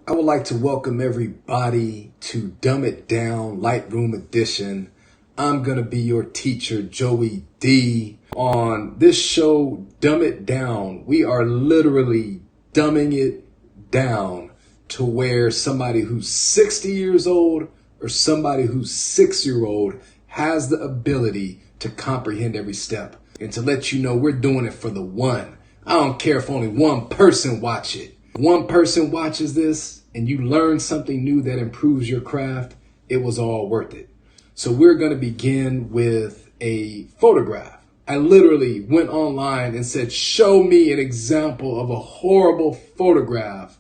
I would like to welcome everybody to Dumb It Down Lightroom Edition. I'm going to be your teacher, Joey D. On this show, Dumb It Down, we are literally dumbing it down to where somebody who's 60 years old or somebody who's 6-year-old has the ability to comprehend every step. And to let you know, we're doing it for the one. I don't care if only one person watch it. One person watches this and you learn something new that improves your craft, it was all worth it. So we're going to begin with a photograph. I literally went online and said, show me an example of a horrible photograph.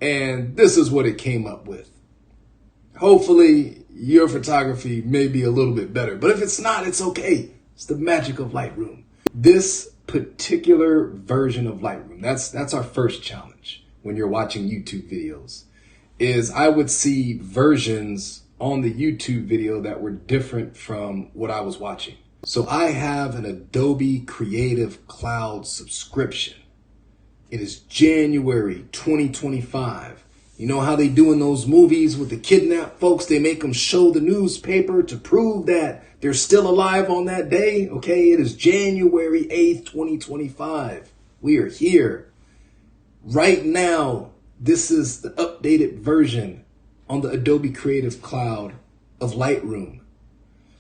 And this is what it came up with. Hopefully your photography may be a little bit better, but if it's not, it's okay. It's the magic of Lightroom. This particular version of Lightroom, that's our first challenge when you're watching YouTube videos, is I would see versions on the YouTube video that were different from what I was watching. So I have an Adobe Creative Cloud subscription. It is January 2025. You know how they do in those movies with the kidnapped folks? They make them show the newspaper to prove that they're still alive on that day. Okay, it is January 8th, 2025. We are here. Right now, this is the updated version on the Adobe Creative Cloud of Lightroom.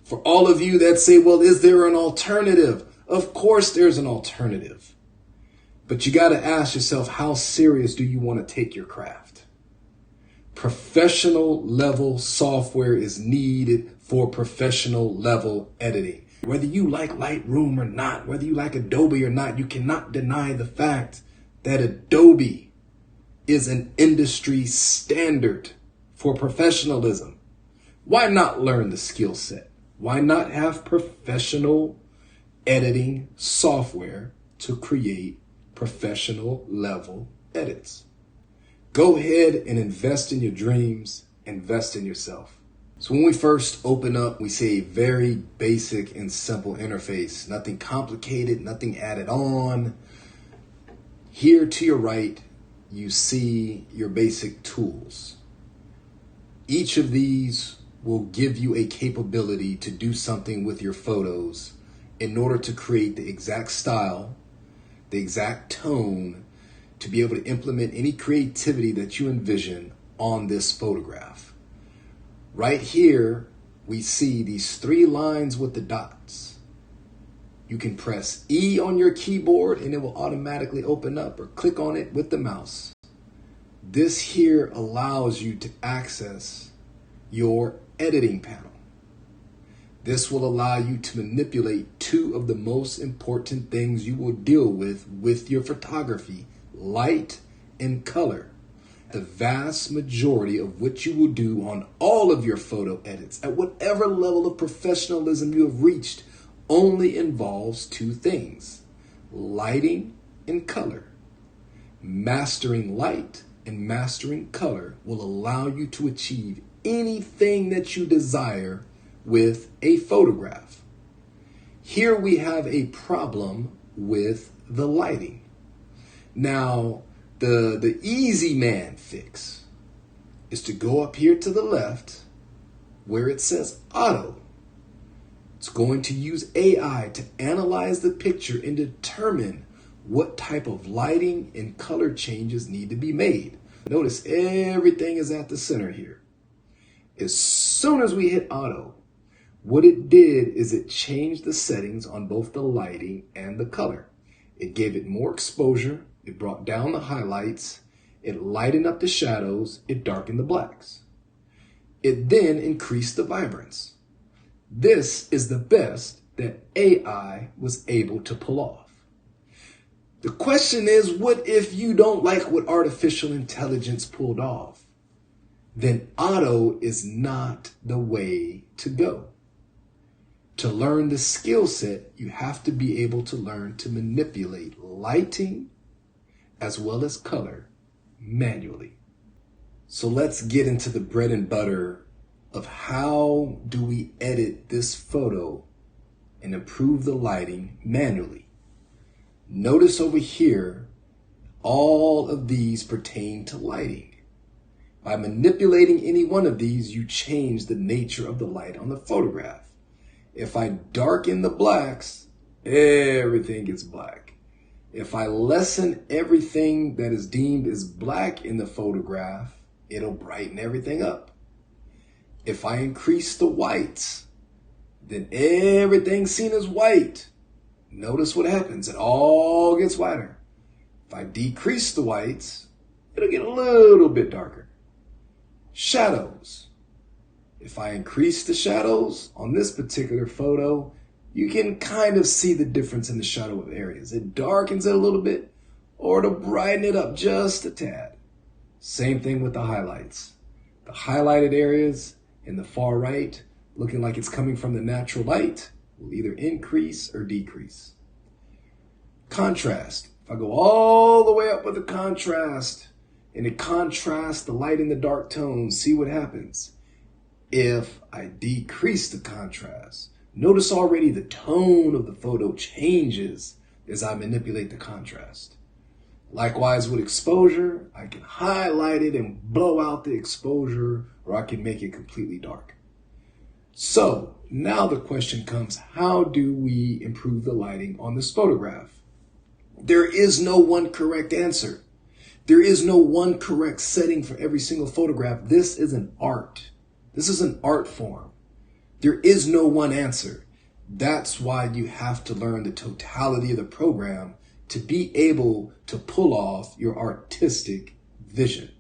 For all of you that say, well, is there an alternative? Of course there's an alternative. But you got to ask yourself, how serious do you want to take your craft? Professional level software is needed for professional level editing. Whether you like Lightroom or not, whether you like Adobe or not, you cannot deny the fact that Adobe is an industry standard for professionalism. Why not learn the skill set? Why not have professional editing software to create professional level edits? Go ahead and invest in your dreams, invest in yourself. So when we first open up, we see a very basic and simple interface, nothing complicated, nothing added on. Here to your right, you see your basic tools. Each of these will give you a capability to do something with your photos in order to create the exact style, the exact tone, to be able to implement any creativity that you envision on this photograph. Right here, we see these 3 lines with the dots. You can press E on your keyboard and it will automatically open up, or click on it with the mouse. This here allows you to access your editing panel. This will allow you to manipulate 2 of the most important things you will deal with your photography, light and color. The vast majority of what you will do on all of your photo edits, at whatever level of professionalism you have reached, only involves 2 things: lighting and color. Mastering light and mastering color will allow you to achieve anything that you desire with a photograph. Here we have a problem with the lighting. Now, the easy man fix is to go up here to the left where it says auto. It's going to use AI to analyze the picture and determine what type of lighting and color changes need to be made. Notice everything is at the center here. As soon as we hit auto, what it did is it changed the settings on both the lighting and the color. It gave it more exposure, it brought down the highlights, it lightened up the shadows, it darkened the blacks. It then increased the vibrance. This is the best that AI was able to pull off. The question is, what if you don't like what artificial intelligence pulled off? Then auto is not the way to go. To learn the skill set, you have to be able to learn to manipulate lighting as well as color manually. So let's get into the bread and butter of how do we edit this photo and improve the lighting manually. Notice over here, all of these pertain to lighting. By manipulating any one of these, you change the nature of the light on the photograph. If I darken the blacks, everything gets black. If I lessen everything that is deemed as black in the photograph, it'll brighten everything up. If I increase the whites, then everything's seen as white. Notice what happens. It all gets whiter. If I decrease the whites, it'll get a little bit darker. Shadows. If I increase the shadows on this particular photo, you can kind of see the difference in the shadow of areas. It darkens it a little bit, or it'll brighten it up just a tad. Same thing with the highlights. The highlighted areas in the far right, looking like it's coming from the natural light, will either increase or decrease. Contrast. If I go all the way up with the contrast, and it contrasts the light and the dark tones, see what happens. If I decrease the contrast, notice already the tone of the photo changes as I manipulate the contrast. Likewise with exposure, I can highlight it and blow out the exposure, or I can make it completely dark. So now the question comes, how do we improve the lighting on this photograph? There is no one correct answer. There is no one correct setting for every single photograph. This is an art. This is an art form. There is no one answer. That's why you have to learn the totality of the program to be able to pull off your artistic vision.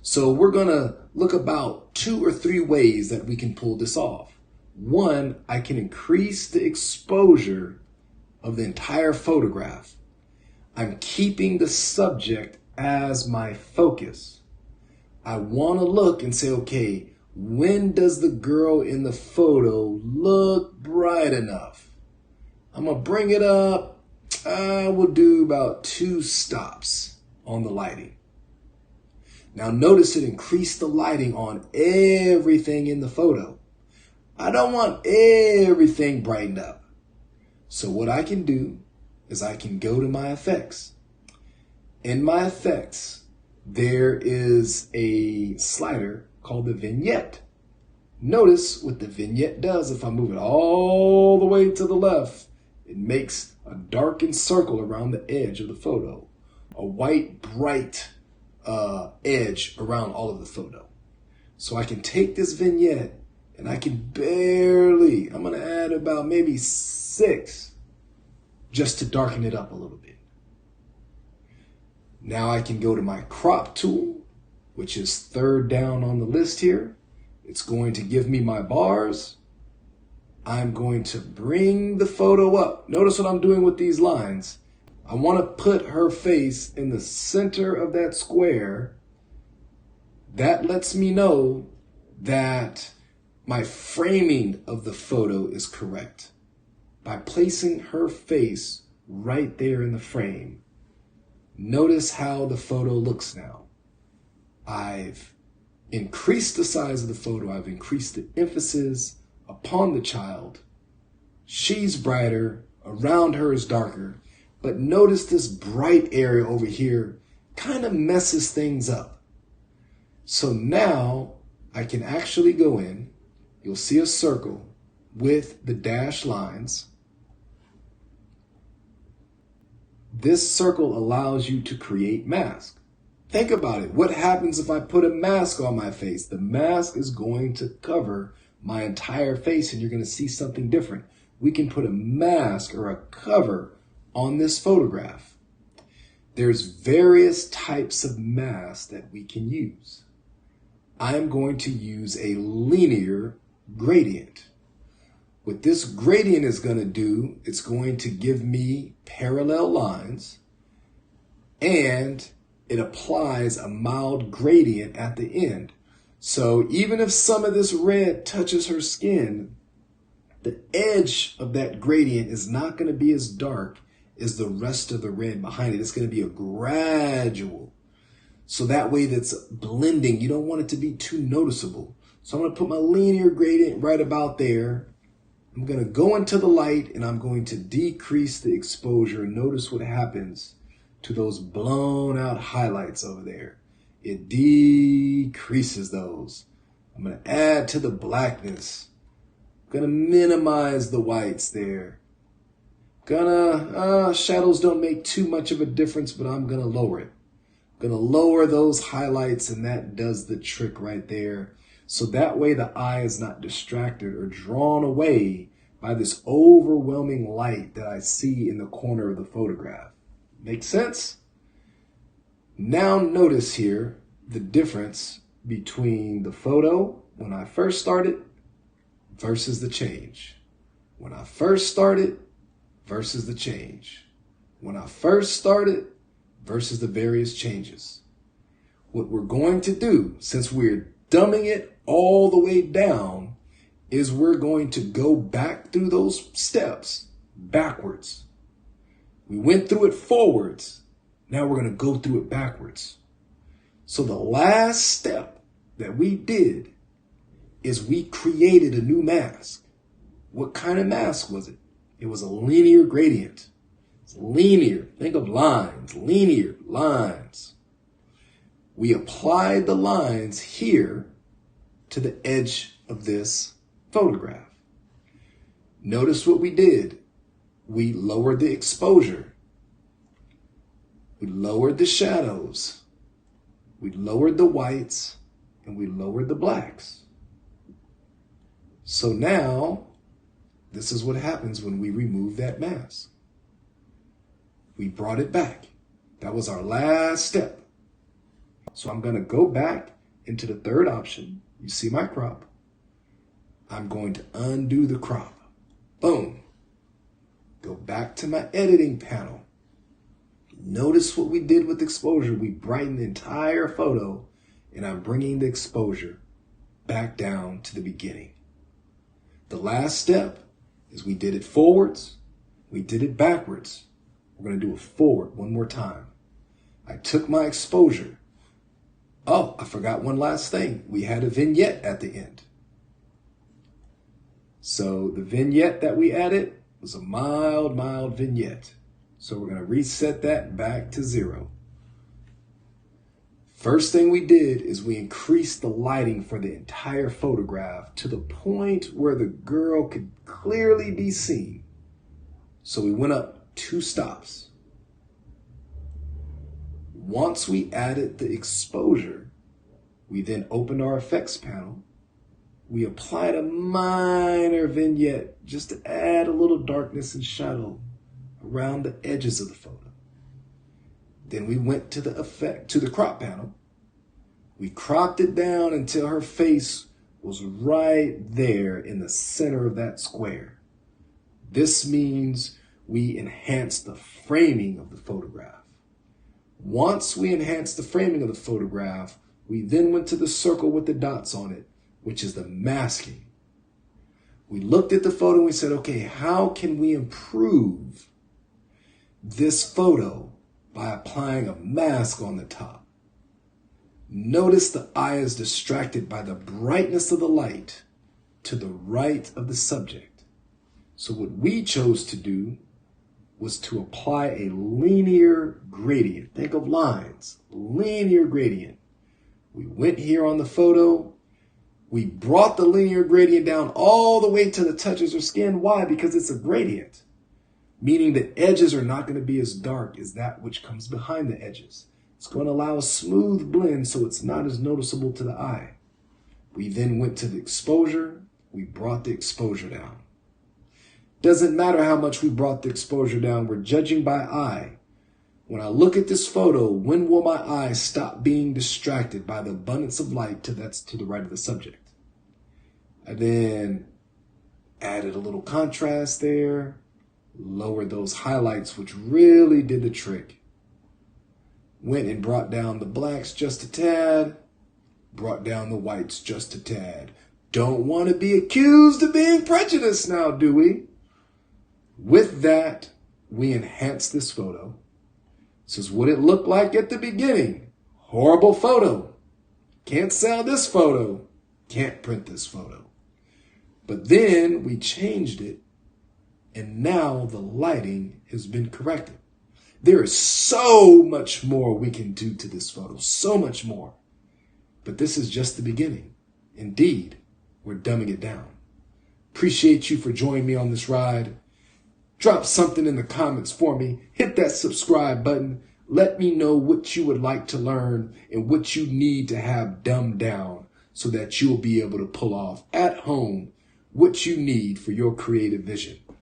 So we're going to look about 2 or 3 ways that we can pull this off. One, I can increase the exposure of the entire photograph. I'm keeping the subject as my focus. I want to look and say, okay, when does the girl in the photo look bright enough? I'm going to bring it up. We'll do about 2 stops on the lighting. Now notice it increased the lighting on everything in the photo. I don't want everything brightened up. So what I can do is I can go to my effects. In my effects, there is a slider called the vignette. Notice what the vignette does. If I move it all the way to the left, it makes a darkened circle around the edge of the photo, a white, bright edge around all of the photo. So I can take this vignette and I can barely, I'm going to add about maybe 6 just to darken it up a little bit. Now I can go to my crop tool, which is 3rd down on the list here. It's going to give me my bars. I'm going to bring the photo up. Notice what I'm doing with these lines. I want to put her face in the center of that square. That lets me know that my framing of the photo is correct. By placing her face right there in the frame, notice how the photo looks now. I've increased the size of the photo. I've increased the emphasis upon the child. She's brighter. Around her is darker. But notice this bright area over here kind of messes things up. So now I can actually go in. You'll see a circle with the dashed lines. This circle allows you to create mask. Think about it. What happens if I put a mask on my face? The mask is going to cover my entire face and you're going to see something different. We can put a mask or a cover on this photograph. There's various types of masks that we can use. I'm going to use a linear gradient. What this gradient is going to do, it's going to give me parallel lines and it applies a mild gradient at the end. So even if some of this red touches her skin, the edge of that gradient is not going to be as dark as the rest of the red behind it. It's going to be a gradual. So that way that's blending. You don't want it to be too noticeable. So I'm going to put my linear gradient right about there. I'm going to go into the light and I'm going to decrease the exposure. Notice what happens to those blown out highlights over there. it decreases those. I'm going to add to the blackness. I'm going to minimize the whites there. Shadows don't make too much of a difference, but I'm going to lower it. I'm going to lower those highlights, and that does the trick right there. So that way the eye is not distracted or drawn away by this overwhelming light that I see in the corner of the photograph. Make sense? Now notice here the difference between the photo when I first started versus the change. When I first started versus the change. When I first started versus the various changes. What we're going to do, since we're dumbing it all the way down, is we're going to go back through those steps backwards. We went through it forwards. Now we're going to go through it backwards. So the last step that we did is we created a new mask. What kind of mask was it? It was a linear gradient. It's linear. Think of lines, linear lines. We applied the lines here to the edge of this photograph. Notice what we did. We lowered the exposure. We lowered the shadows. We lowered the whites, and we lowered the blacks. So now, this is what happens when we remove that mask. We brought it back. That was our last step. So I'm going to go back into the third option. You see my crop. I'm going to undo the crop. Boom. Go back to my editing panel. Notice what we did with exposure. We brightened the entire photo, and I'm bringing the exposure back down to the beginning. The last step is we did it forwards. We did it backwards. We're going to do it forward one more time. I took my exposure. Oh, I forgot one last thing. We had a vignette at the end. So the vignette that we added was a mild vignette. So we're going to reset that back to 0. First thing we did is we increased the lighting for the entire photograph to the point where the girl could clearly be seen. So we went up 2 stops. Once we added the exposure, we then opened our effects panel. We applied a minor vignette just to add a little darkness and shadow around the edges of the photo. Then we went to the crop panel. We cropped it down until her face was right there in the center of that square. This means we enhanced the framing of the photograph. Once we enhanced the framing of the photograph, we then went to the circle with the dots on it, which is the masking. We looked at the photo and we said, okay, how can we improve this photo by applying a mask on the top? Notice the eye is distracted by the brightness of the light to the right of the subject. So what we chose to do was to apply a linear gradient. Think of lines, linear gradient. We went here on the photo. We brought the linear gradient down all the way to the touches of skin. Why? Because it's a gradient, meaning the edges are not going to be as dark as that which comes behind the edges. It's going to allow a smooth blend so it's not as noticeable to the eye. We then went to the exposure. We brought the exposure down. Doesn't matter how much we brought the exposure down. We're judging by eye. When I look at this photo, when will my eyes stop being distracted by the abundance of light that's to the right of the subject? I then added a little contrast there, lowered those highlights, which really did the trick. Went and brought down the blacks just a tad, brought down the whites just a tad. Don't want to be accused of being prejudiced now, do we? With that, we enhanced this photo. This is what it looked like at the beginning. Horrible photo. Can't sell this photo. Can't print this photo. But then we changed it, and now the lighting has been corrected. There is so much more we can do to this photo, so much more. But this is just the beginning. Indeed, we're dumbing it down. Appreciate you for joining me on this ride. Drop something in the comments for me. Hit that subscribe button. Let me know what you would like to learn and what you need to have dumbed down so that you'll be able to pull off at home what you need for your creative vision.